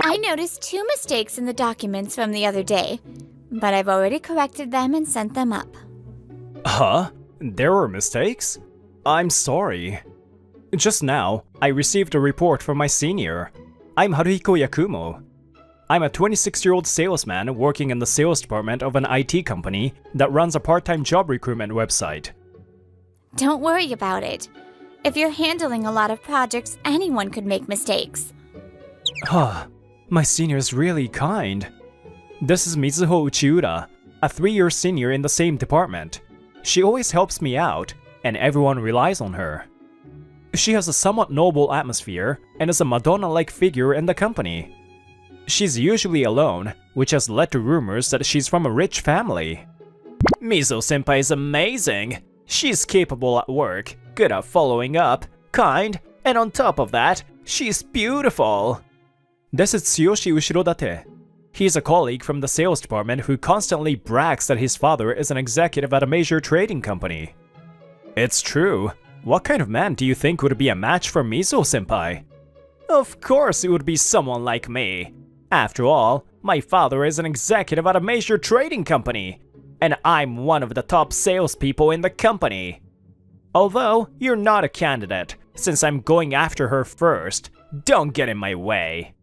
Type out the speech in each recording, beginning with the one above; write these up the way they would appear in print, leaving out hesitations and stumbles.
I noticed 2 mistakes in the documents from the other day, but I've already corrected them and sent them up. Huh? There were mistakes? I'm sorry. Just now, I received a report from my senior. I'm Haruhiko Yakumo. I'm a 26-year-old salesman working in the sales department of an IT company that runs a part-time job recruitment website. Don't worry about it. If you're handling a lot of projects, anyone could make mistakes. Huh. My senior's really kind. This is Mizuho Uchiura, a 3-year senior in the same department. She always helps me out, and everyone relies on her. She has a somewhat noble atmosphere and is a Madonna-like figure in the company. She's usually alone, which has led to rumors that she's from a rich family. Mizo-senpai is amazing. She's capable at work, good at following up, kind, and on top of that, she's beautiful. This is Tsuyoshi Ushirodate. He's a colleague from the sales department who constantly brags that his father is an executive at a major trading company. It's true. What kind of man do you think would be a match for Mizo-senpai? Of course it would be someone like me. After all, my father is an executive at a major trading company, and I'm one of the top salespeople in the company. Although, you're not a candidate, since I'm going after her first. Don't get in my way.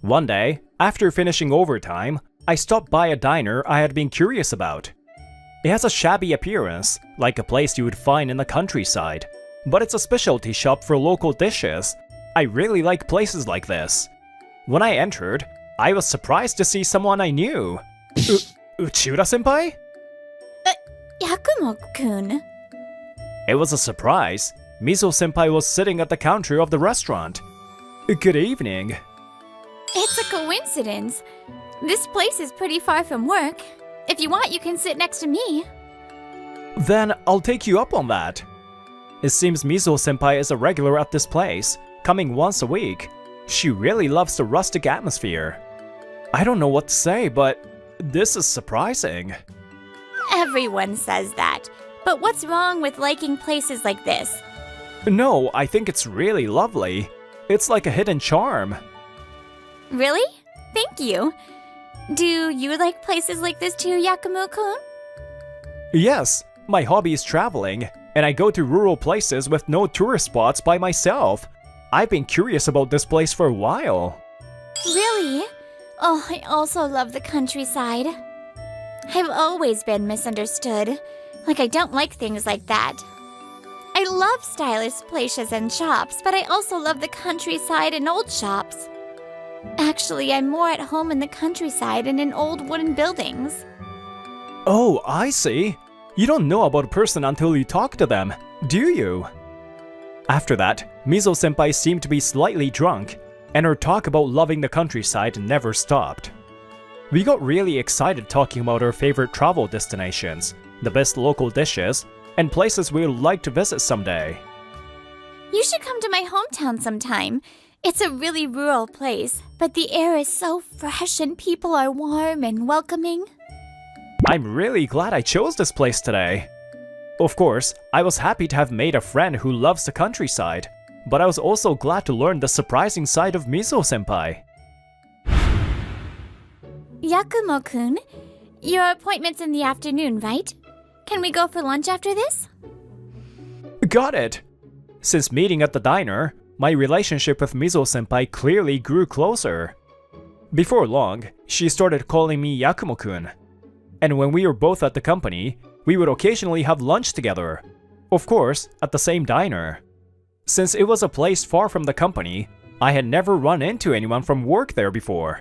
One day, after finishing overtime, I stopped by a diner I had been curious about. It has a shabby appearance, like a place you would find in the countryside, but it's a specialty shop for local dishes. I really like places like this. When I entered, I was surprised to see someone I knew. Uchiura-senpai? Yakumo-kun. It was a surprise. Mizo-senpai was sitting at the counter of the restaurant. Good evening. It's a coincidence. This place is pretty far from work. If you want, you can sit next to me. Then I'll take you up on that. It seems Mizo-senpai is a regular at this place, coming once a week. She really loves the rustic atmosphere. I don't know what to say, but this is surprising. Everyone says that. But what's wrong with liking places like this? No, I think it's really lovely. It's like a hidden charm. Really? Thank you. Do you like places like this too, Yakumo-kun? Yes, my hobby is traveling, and I go to rural places with no tourist spots by myself. I've been curious about this place for a while. Really? Oh, I also love the countryside. I've always been misunderstood. Like I don't like things like that. I love stylish places and shops, but I also love the countryside and old shops. Actually, I'm more at home in the countryside and in old wooden buildings. Oh, I see. You don't know about a person until you talk to them, do you? After that, Mizo-senpai seemed to be slightly drunk, and her talk about loving the countryside never stopped. We got really excited talking about our favorite travel destinations, the best local dishes, and places we would like to visit someday. You should come to my hometown sometime. It's a really rural place, but the air is so fresh and people are warm and welcoming. I'm really glad I chose this place today. Of course, I was happy to have made a friend who loves the countryside, but I was also glad to learn the surprising side of Mizo-senpai. Yakumo-kun, your appointment's in the afternoon, right? Can we go for lunch after this? Got it! Since meeting at the diner, my relationship with Mizo-senpai clearly grew closer. Before long, she started calling me Yakumo-kun. And when we were both at the company, we would occasionally have lunch together. Of course, at the same diner. Since it was a place far from the company, I had never run into anyone from work there before.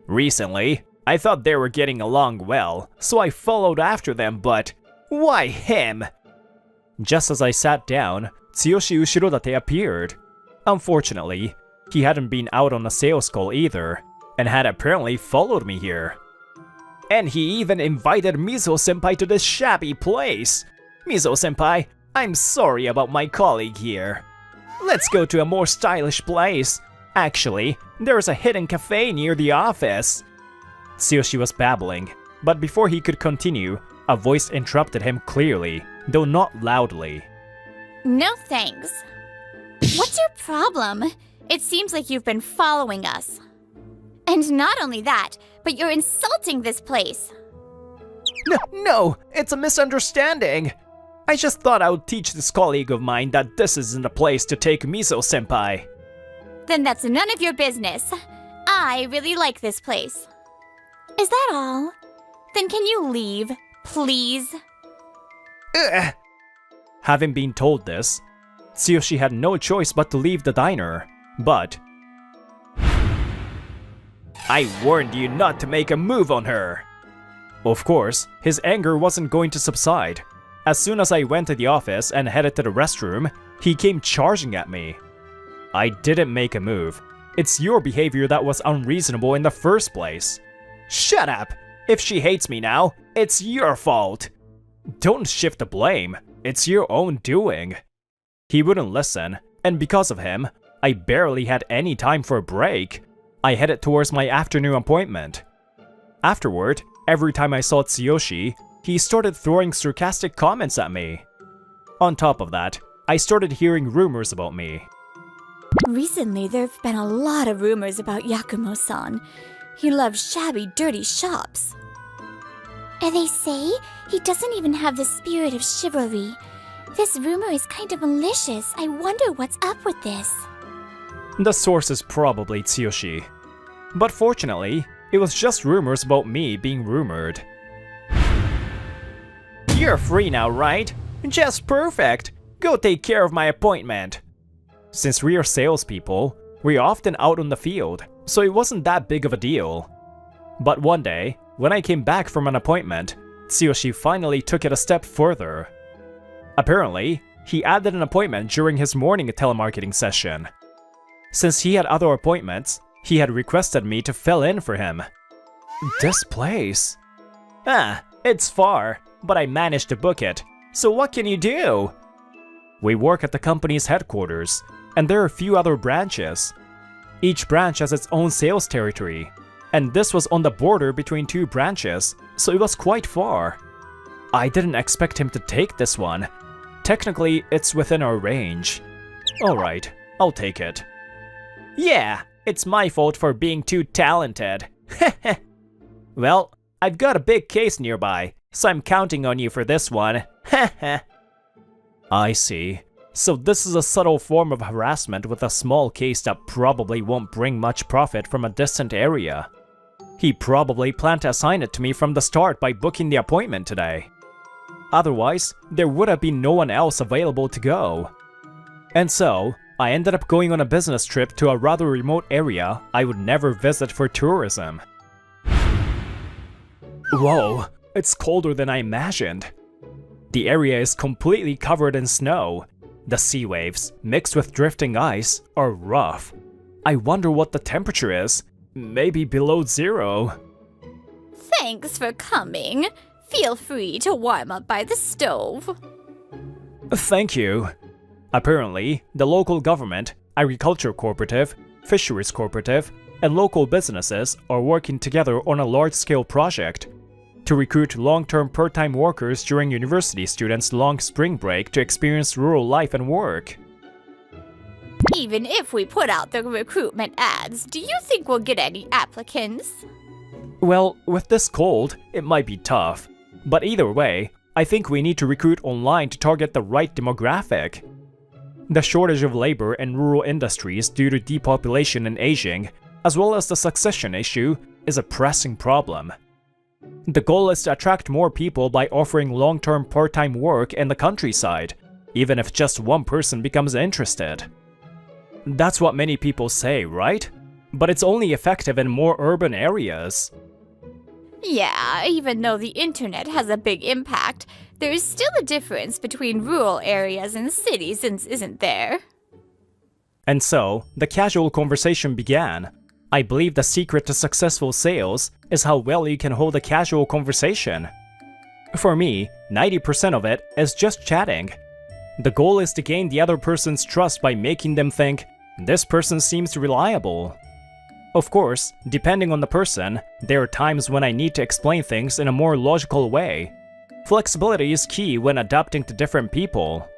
Recently, I thought they were getting along well, so I followed after them, but why him? Just as I sat down, Tsuyoshi Ushirodate appeared. Unfortunately, he hadn't been out on a sales call either, and had apparently followed me here. And he even invited Mizo-senpai to this shabby place. Mizo-senpai, I'm sorry about my colleague here. Let's go to a more stylish place. Actually, there's a hidden cafe near the office. Tsuyoshi was babbling, but before he could continue, a voice interrupted him clearly, though not loudly. No thanks. What's your problem? It seems like you've been following us. And not only that, but you're insulting this place. No, it's a misunderstanding. I just thought I would teach this colleague of mine that this isn't a place to take Miso-senpai. Then that's none of your business. I really like this place. Is that all? Then can you leave, please? Ugh. Having been told this, Tsuyoshi had no choice but to leave the diner. But I warned you not to make a move on her. Of course, his anger wasn't going to subside. As soon as I went to the office and headed to the restroom, he came charging at me. I didn't make a move. It's your behavior that was unreasonable in the first place. Shut up! If she hates me now, it's your fault. Don't shift the blame. It's your own doing. He wouldn't listen, and because of him, I barely had any time for a break. I headed towards my afternoon appointment. Afterward, every time I saw Tsuyoshi, he started throwing sarcastic comments at me. On top of that, I started hearing rumors about me. Recently, there have been a lot of rumors about Yakumo-san. He loves shabby, dirty shops. And they say he doesn't even have the spirit of chivalry. This rumor is kind of malicious. I wonder what's up with this. The source is probably Tsuyoshi. But fortunately, it was just rumors about me being rumored. You're free now, right? Just perfect. Go take care of my appointment. Since we are salespeople, we're often out on the field, so it wasn't that big of a deal. But one day, when I came back from an appointment, Tsuyoshi finally took it a step further. Apparently, he added an appointment during his morning telemarketing session. Since he had other appointments, he had requested me to fill in for him. This place? It's far, but I managed to book it, so what can you do? We work at the company's headquarters, and there are a few other branches. Each branch has its own sales territory, and this was on the border between two branches, so it was quite far. I didn't expect him to take this one. Technically, it's within our range. Alright, I'll take it. Yeah, it's my fault for being too talented. Well, I've got a big case nearby, so I'm counting on you for this one. I see. So this is a subtle form of harassment with a small case that probably won't bring much profit from a distant area. He probably planned to assign it to me from the start by booking the appointment today. Otherwise, there would have been no one else available to go. And so, I ended up going on a business trip to a rather remote area I would never visit for tourism. Whoa, it's colder than I imagined. The area is completely covered in snow. The sea waves, mixed with drifting ice, are rough. I wonder what the temperature is. Maybe below 0. Thanks for coming. Feel free to warm up by the stove. Thank you. Apparently, the local government, agriculture cooperative, fisheries cooperative, and local businesses are working together on a large-scale project to recruit long-term part-time workers during university students' long spring break to experience rural life and work. Even if we put out the recruitment ads, do you think we'll get any applicants? Well, with this cold, it might be tough. But either way, I think we need to recruit online to target the right demographic. The shortage of labor in rural industries due to depopulation and aging, as well as the succession issue, is a pressing problem. The goal is to attract more people by offering long-term part-time work in the countryside, even if just one person becomes interested. That's what many people say, right? But it's only effective in more urban areas. Yeah, even though the internet has a big impact, there is still a difference between rural areas and cities, isn't there? And so, the casual conversation began. I believe the secret to successful sales is how well you can hold a casual conversation. For me, 90% of it is just chatting. The goal is to gain the other person's trust by making them think, this person seems reliable. Of course, depending on the person, there are times when I need to explain things in a more logical way. Flexibility is key when adapting to different people.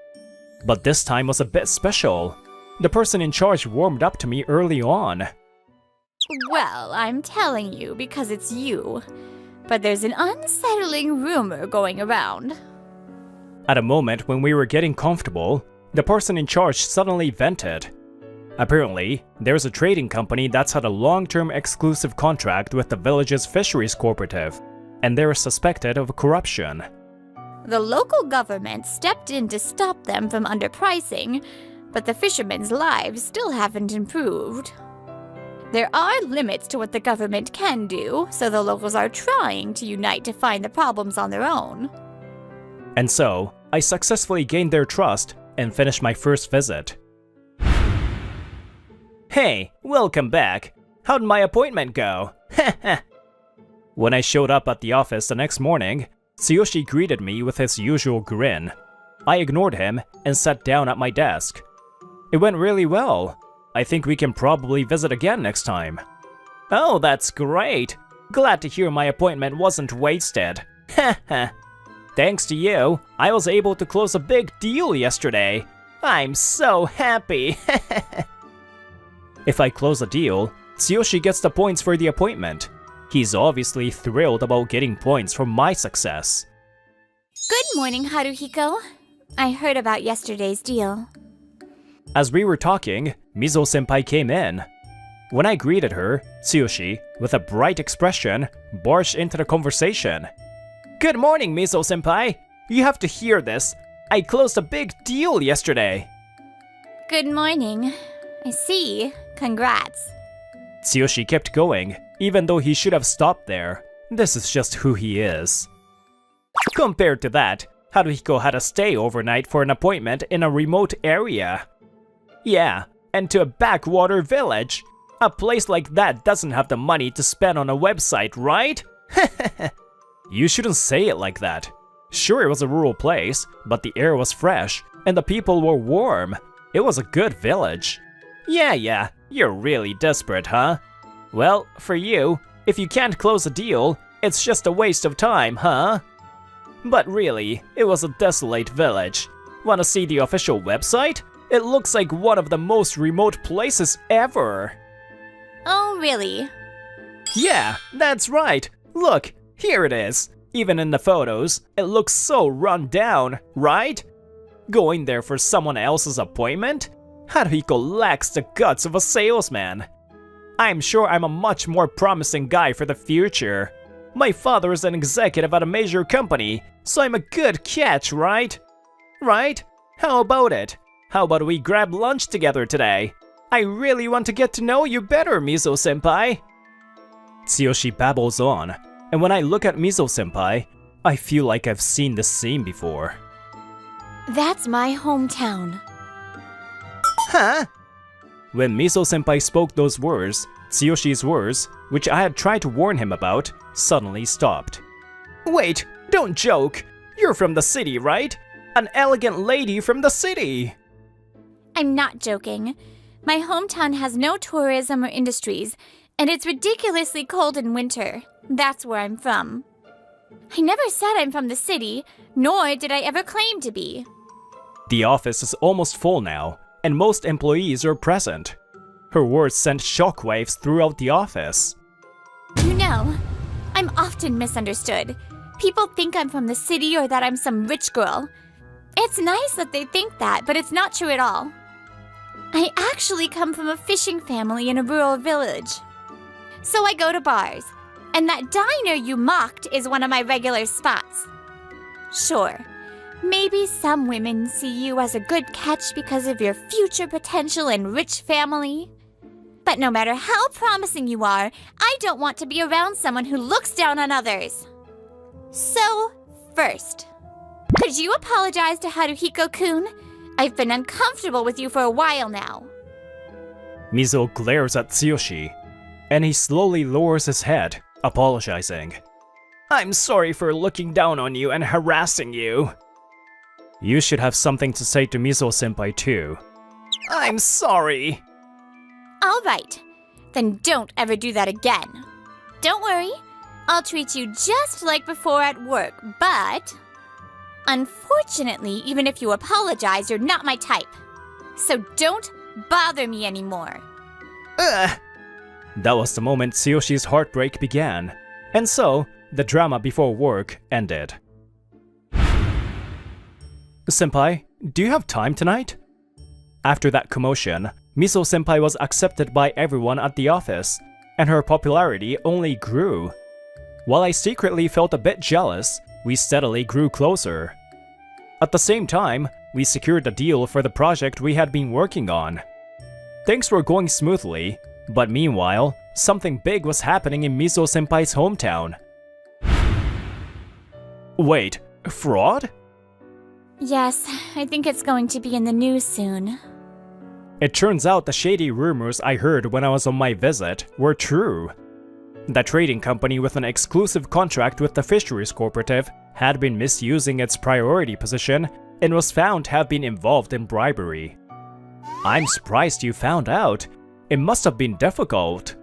But this time was a bit special. The person in charge warmed up to me early on. Well, I'm telling you because it's you. But there's an unsettling rumor going around. At a moment when we were getting comfortable, the person in charge suddenly vented. Apparently, there's a trading company that's had a long-term exclusive contract with the village's fisheries cooperative, and they're suspected of corruption. The local government stepped in to stop them from underpricing, but the fishermen's lives still haven't improved. There are limits to what the government can do, so the locals are trying to unite to find the problems on their own. And so, I successfully gained their trust and finished my first visit. Hey, welcome back. How'd my appointment go? When I showed up at the office the next morning, Tsuyoshi greeted me with his usual grin. I ignored him and sat down at my desk. It went really well. I think we can probably visit again next time. Oh, that's great. Glad to hear my appointment wasn't wasted. Thanks to you, I was able to close a big deal yesterday. I'm so happy. If I close a deal, Tsuyoshi gets the points for the appointment. He's obviously thrilled about getting points for my success. Good morning, Haruhiko. I heard about yesterday's deal. As we were talking, Mizo-senpai came in. When I greeted her, Tsuyoshi, with a bright expression, barged into the conversation. Good morning, Mizo-senpai. You have to hear this. I closed a big deal yesterday. Good morning. I see. Congrats. Tsuyoshi kept going, even though he should have stopped there. This is just who he is. Compared to that, Haruhiko had to stay overnight for an appointment in a remote area. Yeah, and to a backwater village. A place like that doesn't have the money to spend on a website, right? You shouldn't say it like that. Sure, it was a rural place, but the air was fresh, and the people were warm. It was a good village. Yeah, you're really desperate, huh? Well, for you, if you can't close a deal, it's just a waste of time, huh? But really, it was a desolate village. Wanna see the official website? It looks like one of the most remote places ever. Oh, really? Yeah, that's right. Look, here it is. Even in the photos, it looks so run down, right? Going there for someone else's appointment? Haruhiko lacks the guts of a salesman. I'm sure I'm a much more promising guy for the future. My father is an executive at a major company, so I'm a good catch, right? Right? How about it? How about we grab lunch together today? I really want to get to know you better, Mizo-senpai. Tsuyoshi babbles on, and when I look at Mizo-senpai, I feel like I've seen this scene before. That's my hometown. Huh? When Mizo-senpai spoke those words, Tsuyoshi's words, which I had tried to warn him about, suddenly stopped. Wait, don't joke! You're from the city, right? An elegant lady from the city! I'm not joking. My hometown has no tourism or industries, and it's ridiculously cold in winter. That's where I'm from. I never said I'm from the city, nor did I ever claim to be. The office is almost full now, and most employees are present. Her words sent shockwaves throughout the office. You know, I'm often misunderstood. People think I'm from the city or that I'm some rich girl. It's nice that they think that, but it's not true at all. I actually come from a fishing family in a rural village. So I go to bars, and that diner you mocked is one of my regular spots. Sure, maybe some women see you as a good catch because of your future potential and rich family. But no matter how promising you are, I don't want to be around someone who looks down on others. So, first, could you apologize to Haruhiko-kun? I've been uncomfortable with you for a while now. Mizo glares at Tsuyoshi, and he slowly lowers his head, apologizing. I'm sorry for looking down on you and harassing you. You should have something to say to Mizo-senpai too. I'm sorry. All right, then don't ever do that again. Don't worry, I'll treat you just like before at work, but unfortunately, even if you apologize, you're not my type. So don't bother me anymore. Ugh. That was the moment Tsuyoshi's heartbreak began, and so the drama before work ended. Senpai, do you have time tonight? After that commotion, Miso-senpai was accepted by everyone at the office, and her popularity only grew. While I secretly felt a bit jealous, we steadily grew closer. At the same time, we secured a deal for the project we had been working on. Things were going smoothly, but meanwhile, something big was happening in Miso-senpai's hometown. Wait, fraud? Yes, I think it's going to be in the news soon. It turns out the shady rumors I heard when I was on my visit were true. The trading company with an exclusive contract with the fisheries cooperative had been misusing its priority position and was found to have been involved in bribery. I'm surprised you found out. It must have been difficult.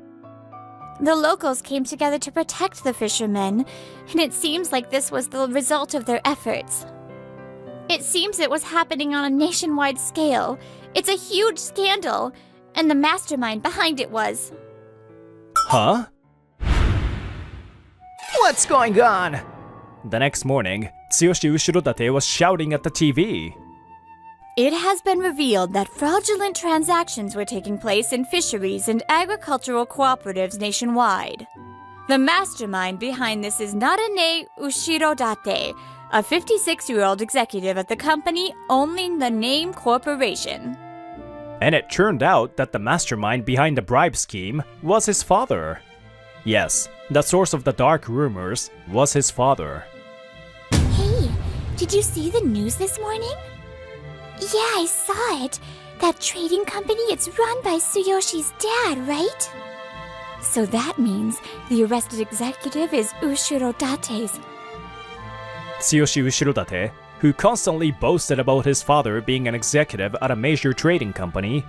The locals came together to protect the fishermen, and it seems like this was the result of their efforts. It seems it was happening on a nationwide scale. It's a huge scandal, and the mastermind behind it was... Huh? What's going on? The next morning, Tsuyoshi Ushirodate was shouting at the TV. It has been revealed that fraudulent transactions were taking place in fisheries and agricultural cooperatives nationwide. The mastermind behind this is Narane Ushirodate, a 56-year-old executive at the company owning the name corporation. And it turned out that the mastermind behind the bribe scheme was his father. Yes, the source of the dark rumors was his father. Hey, did you see the news this morning? Yeah, I saw it. That trading company, it's run by Tsuyoshi's dad, right? So that means the arrested executive is Ushirodate's. Tsuyoshi Ushirodate, who constantly boasted about his father being an executive at a major trading company,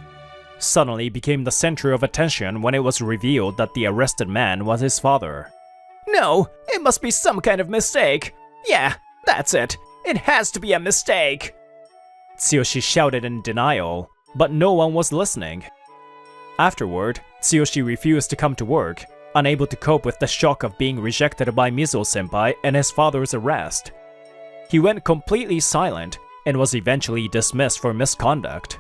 suddenly became the center of attention when it was revealed that the arrested man was his father. No, it must be some kind of mistake. Yeah, that's it. It has to be a mistake. Tsuyoshi shouted in denial, but no one was listening. Afterward, Tsuyoshi refused to come to work, unable to cope with the shock of being rejected by Miso-senpai and his father's arrest. He went completely silent and was eventually dismissed for misconduct.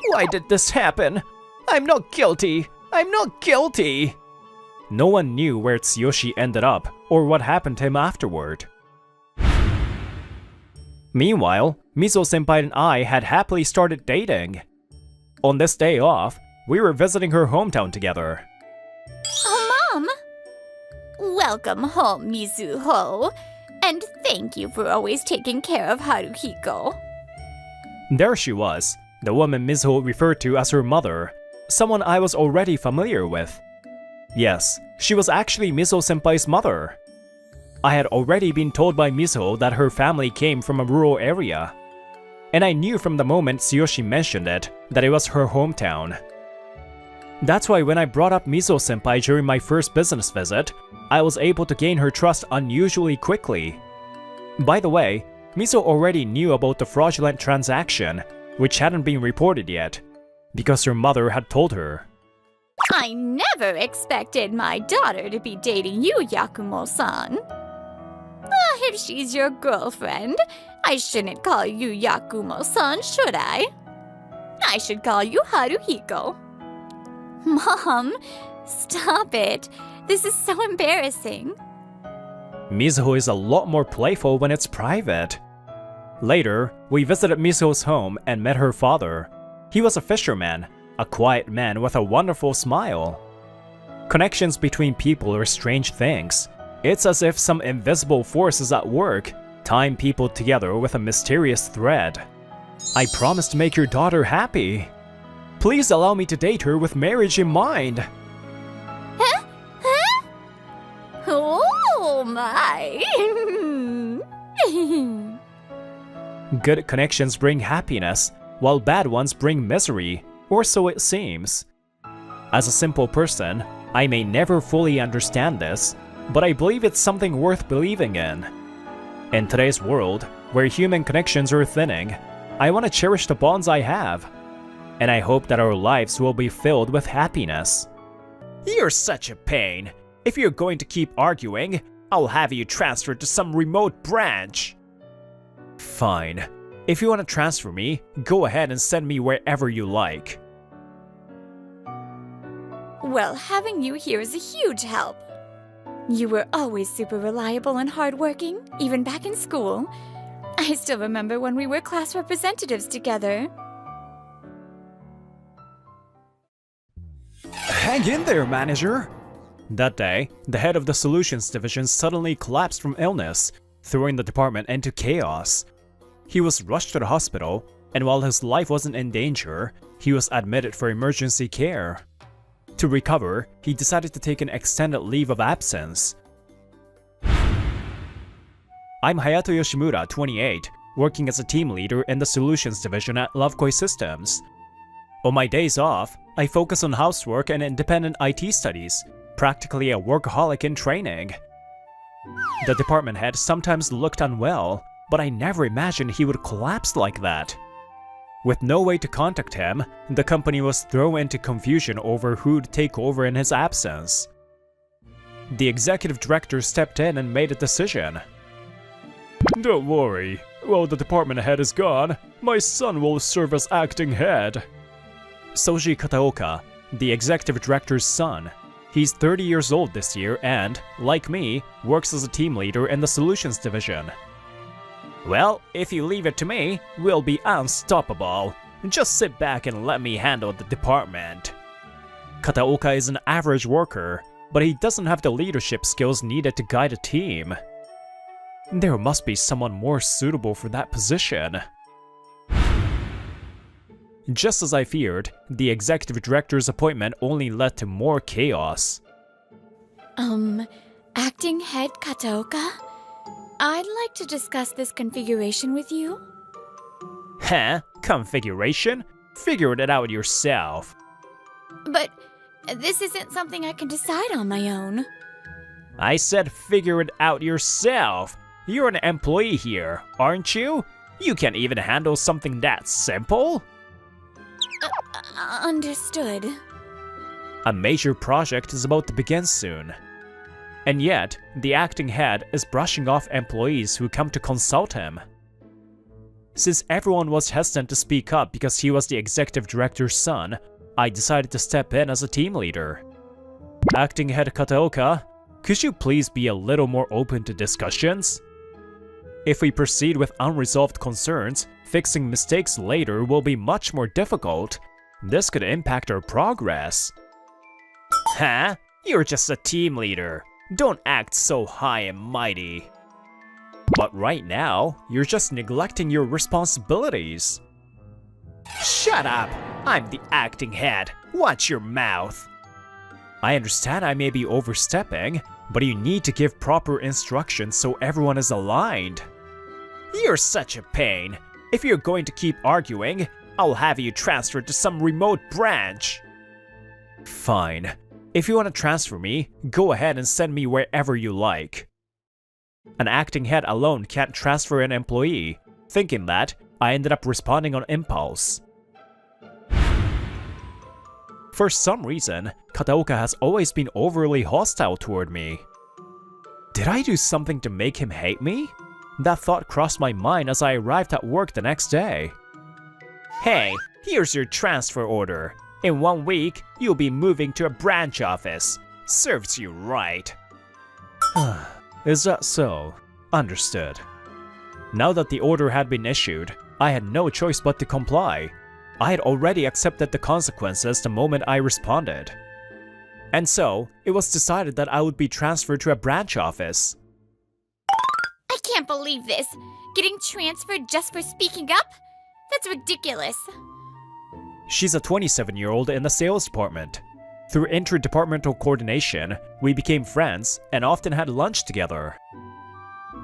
Why did this happen? I'm not guilty! I'm not guilty! No one knew where Tsuyoshi ended up or what happened to him afterward. Meanwhile, Miso-senpai and I had happily started dating. On this day off, we were visiting her hometown together. Oh, Mom! Welcome home, Mizuho. And thank you for always taking care of Haruhiko. There she was, the woman Mizuho referred to as her mother, someone I was already familiar with. Yes, she was actually Miso-senpai's mother. I had already been told by Mizuho that her family came from a rural area, and I knew from the moment Tsuyoshi mentioned it that it was her hometown. That's why when I brought up Miso-senpai during my first business visit, I was able to gain her trust unusually quickly. By the way, Miso already knew about the fraudulent transaction, which hadn't been reported yet, because her mother had told her. I never expected my daughter to be dating you, Yakumo-san. If she's your girlfriend, I shouldn't call you Yakumo-san, should I? I should call you Haruhiko. Mom, stop it. This is so embarrassing. Mizuho is a lot more playful when it's private. Later, we visited Mizuho's home and met her father. He was a fisherman, a quiet man with a wonderful smile. Connections between people are strange things. It's as if some invisible force is at work, tying people together with a mysterious thread. I promise to make your daughter happy. Please allow me to date her with marriage in mind. Huh? Huh? Oh my. Good connections bring happiness, while bad ones bring misery, or so it seems. As a simple person, I may never fully understand this, but I believe it's something worth believing in. In today's world, where human connections are thinning, I want to cherish the bonds I have. and I hope that our lives will be filled with happiness. You're such a pain. If you're going to keep arguing, I'll have you transferred to some remote branch. Fine. If you want to transfer me, go ahead and send me wherever you like. Well, having you here is a huge help. You were always super reliable and hardworking, even back in school. I still remember when we were class representatives together. Hang in there, manager! That day, the head of the Solutions Division suddenly collapsed from illness, throwing the department into chaos. He was rushed to the hospital, and while his life wasn't in danger, he was admitted for emergency care. To recover, he decided to take an extended leave of absence. I'm Hayato Yoshimura, 28, working as a team leader in the Solutions Division at Lovekoi Systems. On my days off, I focus on housework and independent IT studies, practically a workaholic in training. The department head sometimes looked unwell, but I never imagined he would collapse like that. With no way to contact him, the company was thrown into confusion over who'd take over in his absence. The executive director stepped in and made a decision. Don't worry, while the department head is gone, my son will serve as acting head. Soji Kataoka, the executive director's son. He's 30 years old this year and, like me, works as a team leader in the Solutions Division. Well, if you leave it to me, we'll be unstoppable. Just sit back and let me handle the department. Kataoka is an average worker, but he doesn't have the leadership skills needed to guide a team. There must be someone more suitable for that position. Just as I feared, the executive director's appointment only led to more chaos. Acting head Kataoka? I'd like to discuss this configuration with you. Huh? Configuration? Figure it out yourself. But this isn't something I can decide on my own. I said figure it out yourself. You're an employee here, aren't you? You can't even handle something that simple? Understood. A major project is about to begin soon. And yet, the acting head is brushing off employees who come to consult him. Since everyone was hesitant to speak up because he was the executive director's son, I decided to step in as a team leader. Acting head Kataoka, could you please be a little more open to discussions? If we proceed with unresolved concerns, fixing mistakes later will be much more difficult. This could impact our progress. Huh? You're just a team leader. Don't act so high and mighty. But right now, you're just neglecting your responsibilities. Shut up! I'm the acting head. Watch your mouth. I understand I may be overstepping, but you need to give proper instructions so everyone is aligned. You're such a pain. If you're going to keep arguing, I'll have you transferred to some remote branch. Fine. If you want to transfer me, go ahead and send me wherever you like. An acting head alone can't transfer an employee. Thinking that, I ended up responding on impulse. For some reason, Kataoka has always been overly hostile toward me. Did I do something to make him hate me? That thought crossed my mind as I arrived at work the next day. Hey, here's your transfer order. In 1 week, you'll be moving to a branch office. Serves you right. Is that so? Understood. Now that the order had been issued, I had no choice but to comply. I had already accepted the consequences the moment I responded. And so, it was decided that I would be transferred to a branch office. I can't believe this. Getting transferred just for speaking up? That's ridiculous. She's a 27-year-old in the sales department. Through interdepartmental coordination, we became friends and often had lunch together.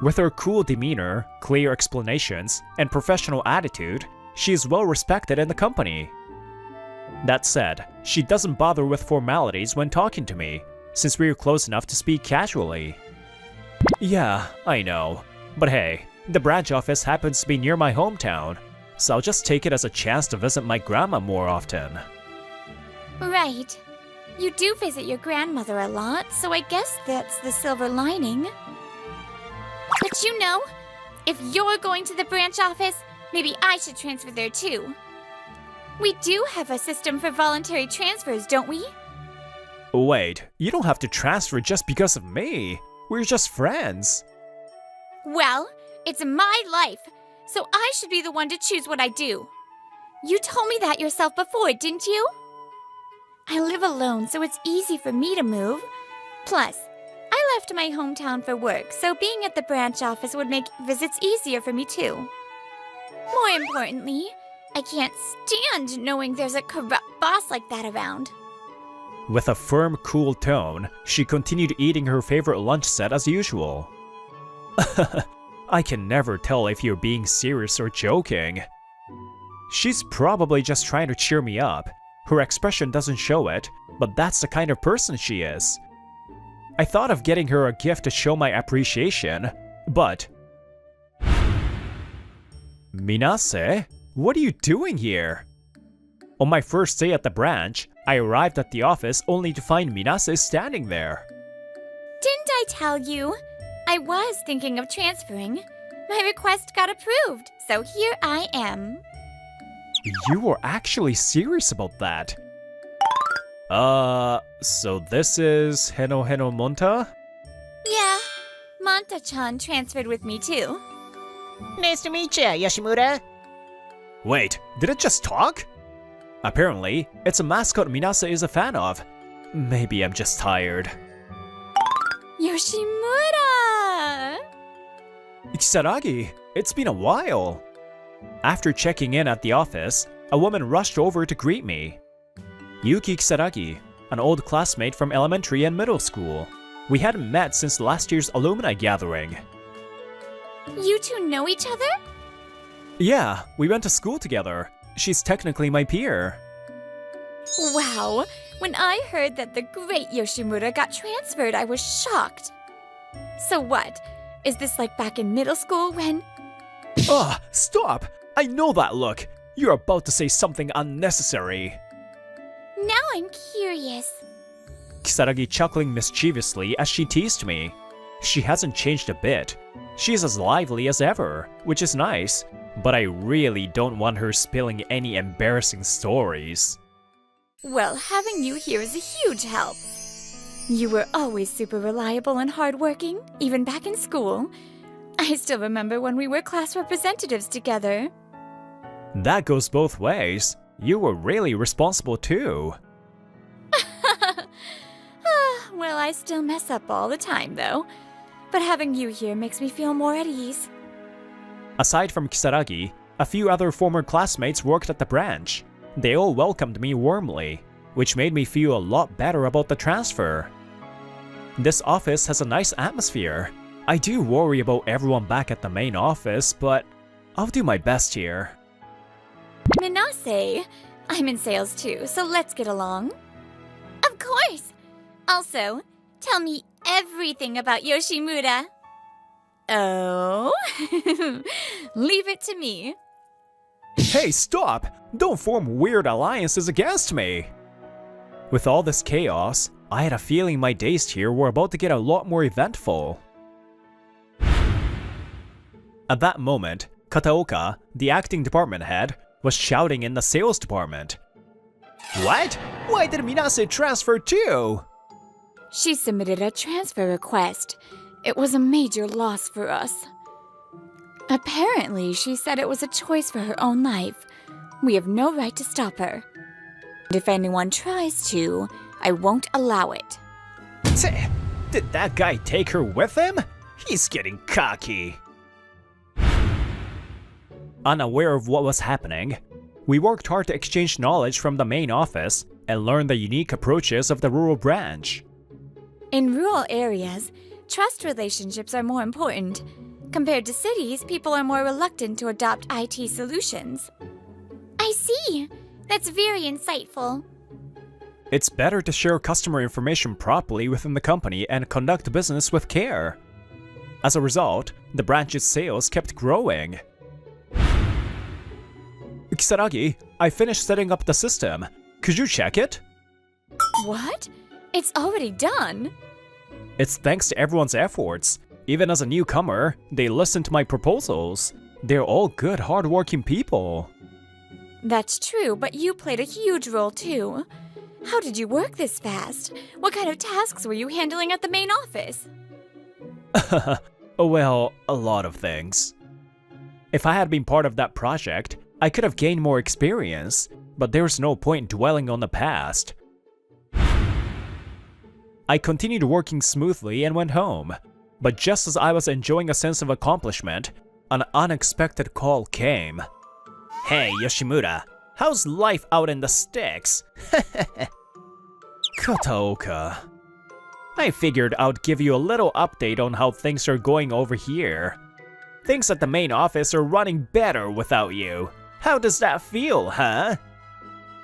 With her cool demeanor, clear explanations, and professional attitude, she is well respected in the company. That said, she doesn't bother with formalities when talking to me, since we're close enough to speak casually. Yeah, I know. But hey, the branch office happens to be near my hometown. so I'll just take it as a chance to visit my grandma more often. Right. You do visit your grandmother a lot, so I guess that's the silver lining. But you know, if you're going to the branch office, maybe I should transfer there too. We do have a system for voluntary transfers, don't we? Wait, you don't have to transfer just because of me. We're just friends. Well, it's my life, so I should be the one to choose what I do. You told me that yourself before, didn't you? I live alone, so it's easy for me to move. Plus, I left my hometown for work, so being at the branch office would make visits easier for me too. More importantly, I can't stand knowing there's a corrupt boss like that around. With a firm, cool tone, she continued eating her favorite lunch set as usual. I can never tell if you're being serious or joking. She's probably just trying to cheer me up. Her expression doesn't show it, but that's the kind of person she is. I thought of getting her a gift to show my appreciation, but... Minase, what are you doing here? On my first day at the branch, I arrived at the office only to find Minase standing there. Didn't I tell you? I was thinking of transferring. My request got approved, so here I am. You were actually serious about that. So this is Heno Monta? Yeah, Monta-chan transferred with me too. Nice to meet you, Yoshimura. Wait, did it just talk? Apparently, it's a mascot Minase is a fan of. Maybe I'm just tired. Yoshimura! Kisaragi, it's been a while. After checking in at the office, a woman rushed over to greet me. Yuki Kisaragi, an old classmate from elementary and middle school. We hadn't met since last year's alumni gathering. You two know each other? Yeah, we went to school together. She's technically my peer. Wow, when I heard that the great Yoshimura got transferred, I was shocked. So what? Is this like back in middle school when... Ugh, stop! I know that look! You're about to say something unnecessary. Now I'm curious. Kisaragi chuckling mischievously as she teased me. She hasn't changed a bit. She's as lively as ever, which is nice, but I really don't want her spilling any embarrassing stories. Well, having you here is a huge help. You were always super reliable and hardworking, even back in school. I still remember when we were class representatives together. That goes both ways. You were really responsible too. Well, I still mess up all the time, though. But having you here makes me feel more at ease. Aside from Kisaragi, a few other former classmates worked at the branch. They all welcomed me warmly, which made me feel a lot better about the transfer. This office has a nice atmosphere. I do worry about everyone back at the main office, but I'll do my best here. Minase, I'm in sales too, so let's get along. Of course! Also, tell me everything about Yoshimura. Oh? Leave it to me. Hey, stop! Don't form weird alliances against me! With all this chaos, I had a feeling my days here were about to get a lot more eventful. At that moment, Kataoka, the acting department head, was shouting in the sales department. What? Why did Minase transfer too? She submitted a transfer request. It was a major loss for us. Apparently, she said it was a choice for her own life. We have no right to stop her. And if anyone tries to, I won't allow it. Did that guy take her with him? He's getting cocky. Unaware of what was happening, we worked hard to exchange knowledge from the main office and learn the unique approaches of the rural branch. In rural areas, trust relationships are more important. Compared to cities, people are more reluctant to adopt IT solutions. I see. That's very insightful. It's better to share customer information properly within the company and conduct business with care. As a result, the branch's sales kept growing. Kisaragi, I finished setting up the system. Could you check it? What? It's already done? It's thanks to everyone's efforts. Even as a newcomer, they listened to my proposals. They're all good, hardworking people. That's true, but you played a huge role too. How did you work this fast? What kind of tasks were you handling at the main office? Well, a lot of things. If I had been part of that project, I could have gained more experience, but there's no point dwelling on the past. I continued working smoothly and went home, but just as I was enjoying a sense of accomplishment, an unexpected call came. Hey, Yoshimura, how's life out in the sticks? Kataoka. I figured I'd give you a little update on how things are going over here. Things at the main office are running better without you. How does that feel, huh?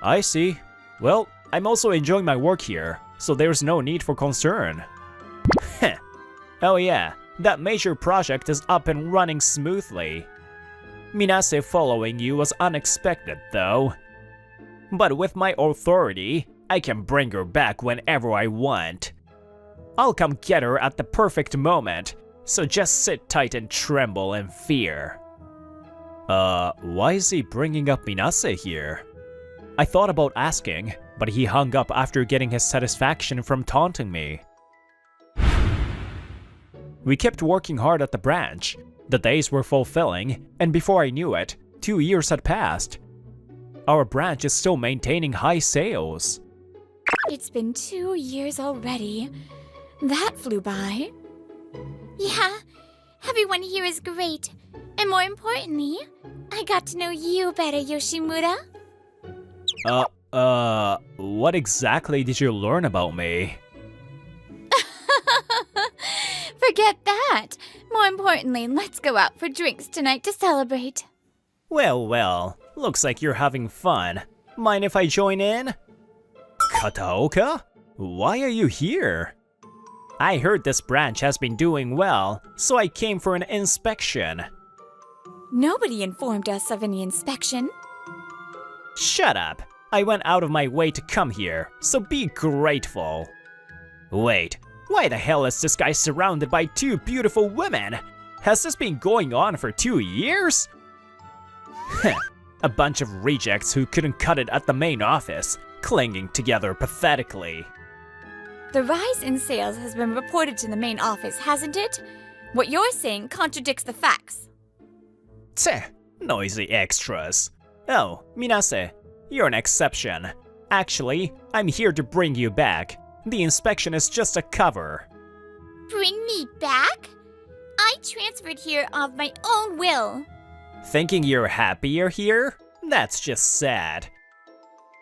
I see. Well, I'm also enjoying my work here, so there's no need for concern. Oh yeah, that major project is up and running smoothly. Minase following you was unexpected though. But with my authority, I can bring her back whenever I want. I'll come get her at the perfect moment, so just sit tight and tremble in fear. Why is he bringing up Minase here? I thought about asking, but he hung up after getting his satisfaction from taunting me. We kept working hard at the branch. The days were fulfilling, and before I knew it, 2 years had passed. Our branch is still maintaining high sales. It's been 2 years already. That flew by. Yeah, everyone here is great. And more importantly, I got to know you better, Yoshimura. What exactly did you learn about me? Forget that. More importantly, let's go out for drinks tonight to celebrate. Well, looks like you're having fun. Mind if I join in? Kataoka? Why are you here? I heard this branch has been doing well, so I came for an inspection. Nobody informed us of any inspection. Shut up! I went out of my way to come here, so be grateful. Wait, why the hell is this guy surrounded by 2 beautiful women? Has this been going on for 2 years? A bunch of rejects who couldn't cut it at the main office, clinging together pathetically. The rise in sales has been reported to the main office, hasn't it? What you're saying contradicts the facts. Tch, noisy extras. Oh, Minase, you're an exception. Actually, I'm here to bring you back. The inspection is just a cover. Bring me back? I transferred here of my own will. Thinking you're happier here? That's just sad.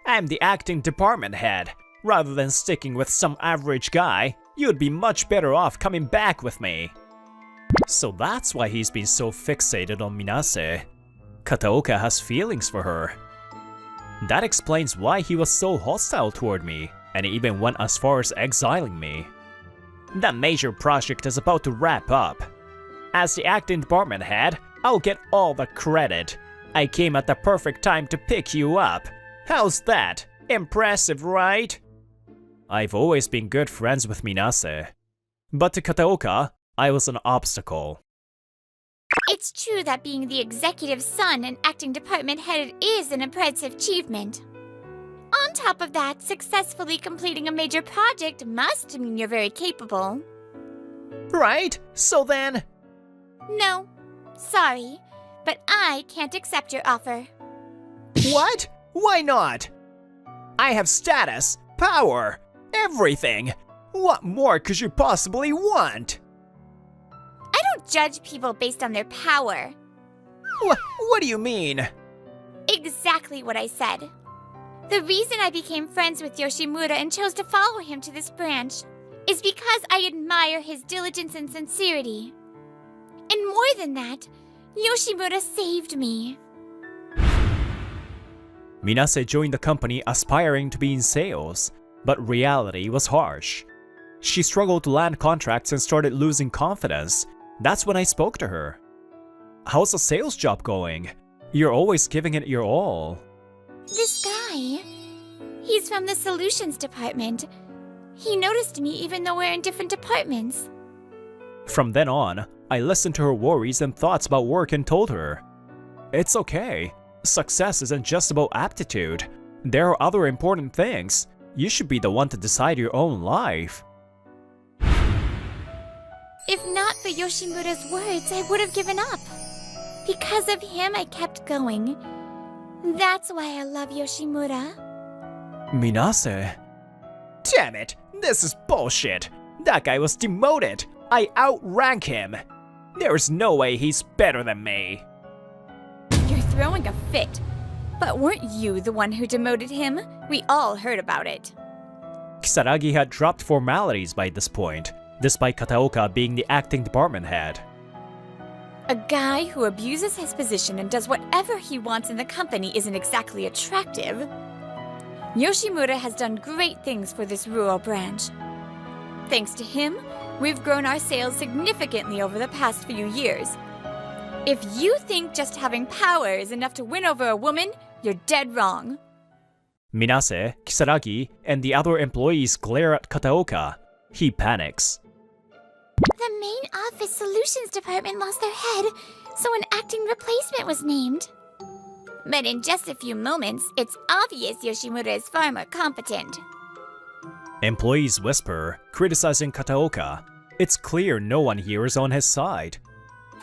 I'm the acting department head. Rather than sticking with some average guy, you'd be much better off coming back with me. So that's why he's been so fixated on Minase. Kataoka has feelings for her. That explains why he was so hostile toward me, and even went as far as exiling me. That major project is about to wrap up. As the acting department head, I'll get all the credit. I came at the perfect time to pick you up. How's that? Impressive, right? I've always been good friends with Minase. But to Kataoka, I was an obstacle. It's true that being the executive son and acting department head is an impressive achievement. On top of that, successfully completing a major project must mean you're very capable. Right? So then... No, sorry, but I can't accept your offer. What? Why not? I have status, power, everything. What more could you possibly want? I don't judge people based on their power. What do you mean? Exactly what I said. The reason I became friends with Yoshimura and chose to follow him to this branch is because I admire his diligence and sincerity. And more than that, Yoshimura saved me. Minase joined the company aspiring to be in sales, but reality was harsh. She struggled to land contracts and started losing confidence. That's when I spoke to her. How's the sales job going? You're always giving it your all. This guy, he's from the solutions department. He noticed me even though we're in different departments. From then on, I listened to her worries and thoughts about work and told her, it's okay. Success isn't just about aptitude. There are other important things. You should be the one to decide your own life. If not for Yoshimura's words, I would have given up. Because of him, I kept going. That's why I love Yoshimura. Minase. Damn it! This is bullshit! That guy was demoted! I outrank him! There's no way he's better than me! You're throwing a fit. But weren't you the one who demoted him? We all heard about it. Kisaragi had dropped formalities by this point, despite Kataoka being the acting department head. A guy who abuses his position and does whatever he wants in the company isn't exactly attractive. Yoshimura has done great things for this rural branch. Thanks to him, we've grown our sales significantly over the past few years. If you think just having power is enough to win over a woman, you're dead wrong. Minase, Kisaragi, and the other employees glare at Kataoka. He panics. The main office solutions department lost their head, so an acting replacement was named. But in just a few moments, it's obvious Yoshimura is far more competent. Employees whisper, criticizing Kataoka. It's clear no one here is on his side.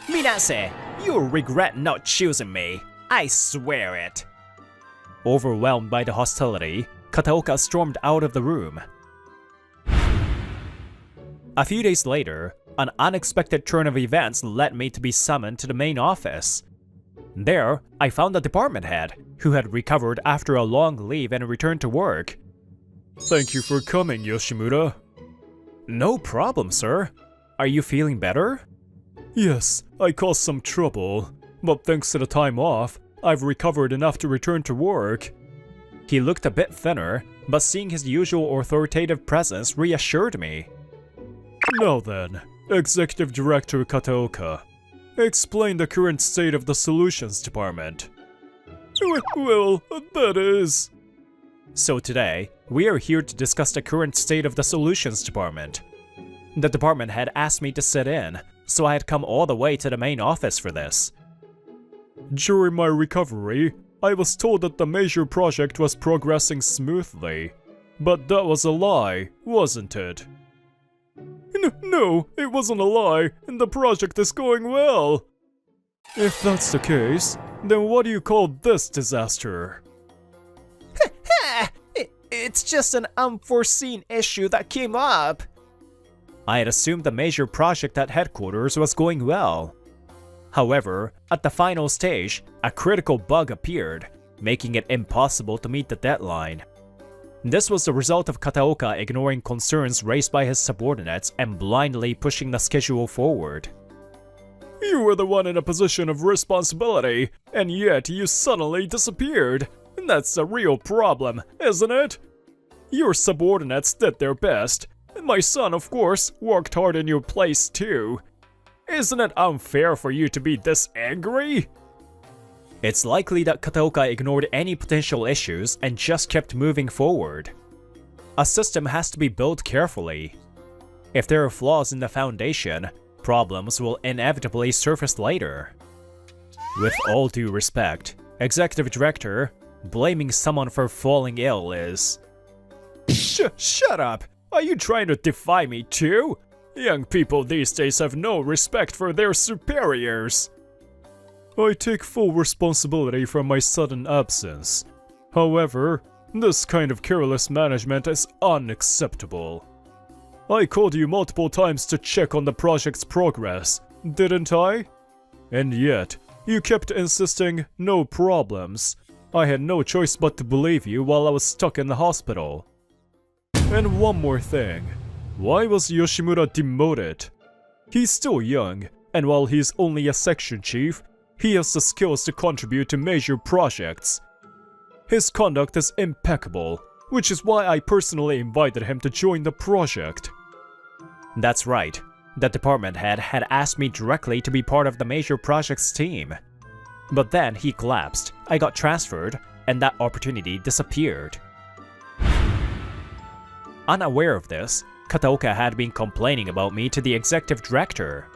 Minase, you'll regret not choosing me. I swear it. Overwhelmed by the hostility, Kataoka stormed out of the room. A few days later, an unexpected turn of events led me to be summoned to the main office. There, I found the department head, who had recovered after a long leave and returned to work. Thank you for coming, Yoshimura. No problem, sir. Are you feeling better? Yes, I caused some trouble, but thanks to the time off, I've recovered enough to return to work. He looked a bit thinner, but seeing his usual authoritative presence reassured me. Now then, Executive Director Kataoka, explain the current state of the Solutions Department. Well, that is... So today, we are here to discuss the current state of the Solutions Department. The department head asked me to sit in, so I had come all the way to the main office for this. During my recovery, I was told that the major project was progressing smoothly. But that was a lie, wasn't it? No, it wasn't a lie, and the project is going well. If that's the case, then what do you call this disaster? It's just an unforeseen issue that came up. I had assumed the major project at headquarters was going well. However, at the final stage, a critical bug appeared, making it impossible to meet the deadline. This was the result of Kataoka ignoring concerns raised by his subordinates and blindly pushing the schedule forward. You were the one in a position of responsibility, and yet you suddenly disappeared. That's a real problem, isn't it? Your subordinates did their best. My son, of course, worked hard in your place too. Isn't it unfair for you to be this angry? It's likely that Kataoka ignored any potential issues and just kept moving forward. A system has to be built carefully. If there are flaws in the foundation, problems will inevitably surface later. With all due respect, Executive Director, blaming someone for falling ill is... Shut up! Are you trying to defy me too? Young people these days have no respect for their superiors. I take full responsibility for my sudden absence. However, this kind of careless management is unacceptable. I called you multiple times to check on the project's progress, didn't I? And yet, you kept insisting no problems. I had no choice but to believe you while I was stuck in the hospital. And one more thing. Why was Yoshimura demoted? He's still young, and while he's only a section chief, he has the skills to contribute to major projects. His conduct is impeccable, which is why I personally invited him to join the project. That's right. The department head had asked me directly to be part of the major projects team. But then he collapsed, I got transferred, and that opportunity disappeared. Unaware of this, Kataoka had been complaining about me to the executive director.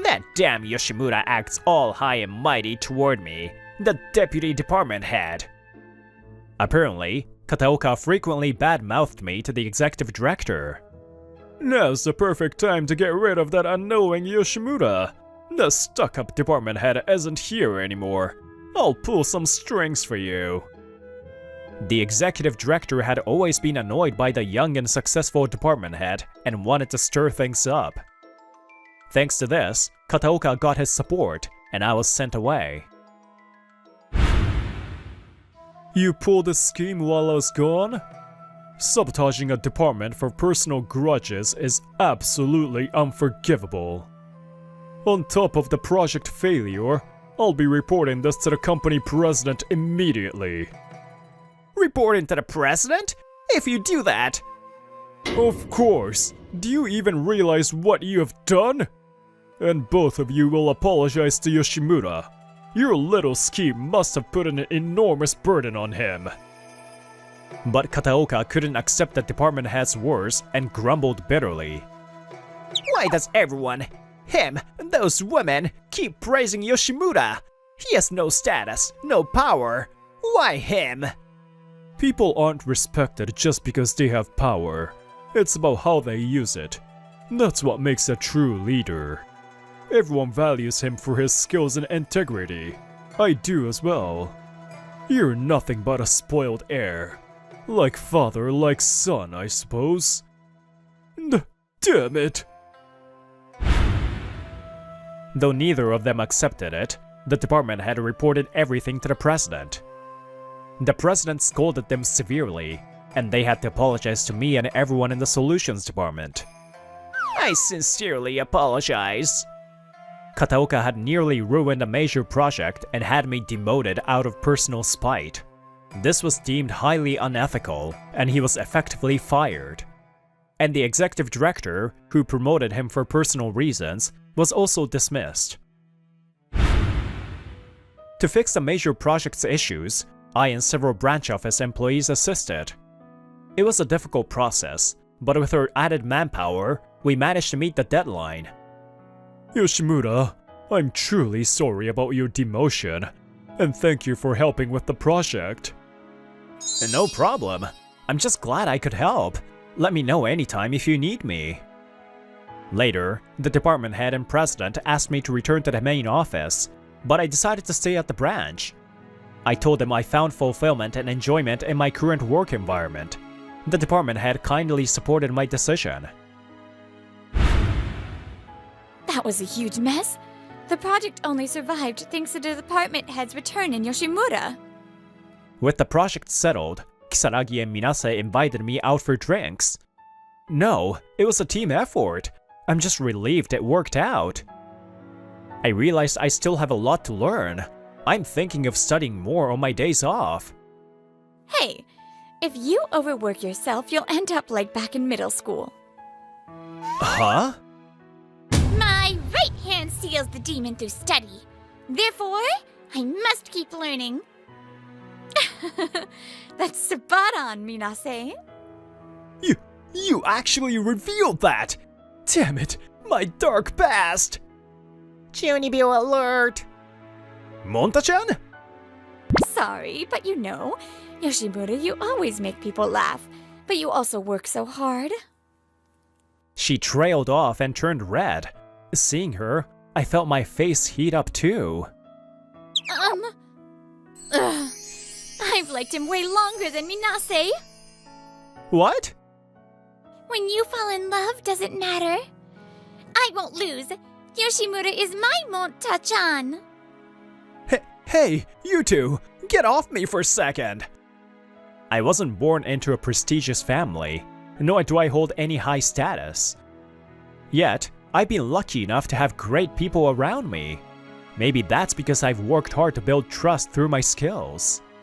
That damn Yoshimura acts all high and mighty toward me, the deputy department head. Apparently, Kataoka frequently bad-mouthed me to the executive director. Now's the perfect time to get rid of that annoying Yoshimura. The stuck-up department head isn't here anymore. I'll pull some strings for you. The executive director had always been annoyed by the young and successful department head and wanted to stir things up. Thanks to this, Kataoka got his support, and I was sent away. You pulled this scheme while I was gone? Sabotaging a department for personal grudges is absolutely unforgivable. On top of the project failure, I'll be reporting this to the company president immediately. Reporting to the president? If you do that... Of course! Do you even realize what you have done? And both of you will apologize to Yoshimura. Your little scheme must have put an enormous burden on him. But Kataoka couldn't accept the department head's words and grumbled bitterly. Why does everyone, him, those women, keep praising Yoshimura? He has no status, no power. Why him? People aren't respected just because they have power. It's about how they use it. That's what makes a true leader. Everyone values him for his skills and integrity. I do as well. You're nothing but a spoiled heir. Like father, like son, I suppose. Damn it! Though neither of them accepted it, the department had reported everything to the president. The president scolded them severely, and they had to apologize to me and everyone in the solutions department. I sincerely apologize. Kataoka had nearly ruined a major project and had me demoted out of personal spite. This was deemed highly unethical, and he was effectively fired. And the executive director, who promoted him for personal reasons, was also dismissed. To fix the major project's issues, I and several branch office employees assisted. It was a difficult process, but with our added manpower, we managed to meet the deadline. Yoshimura, I'm truly sorry about your demotion, and thank you for helping with the project. No problem. I'm just glad I could help. Let me know anytime if you need me. Later, the department head and president asked me to return to the main office, but I decided to stay at the branch. I told them I found fulfillment and enjoyment in my current work environment. The department head kindly supported my decision. That was a huge mess. The project only survived thanks to the department head's return in Yoshimura. With the project settled, Kisaragi and Minase invited me out for drinks. No, it was a team effort. I'm just relieved it worked out. I realized I still have a lot to learn. I'm thinking of studying more on my days off. Hey, if you overwork yourself, you'll end up like back in middle school. Huh? My right hand seals the demon through study. Therefore, I must keep learning. That's spot on, Minase. You actually revealed that! Damn it, my dark past! Junibyo alert! Monta-chan? Sorry, but you know, Yoshimura, you always make people laugh, but you also work so hard. She trailed off and turned red. Seeing her, I felt my face heat up too. I've liked him way longer than Minase. What? When you fall in love, does it matter? I won't lose. Yoshimura is my Monta-chan. Hey, you two! Get off me for a second! I wasn't born into a prestigious family, nor do I hold any high status. Yet, I've been lucky enough to have great people around me. Maybe that's because I've worked hard to build trust through my skills.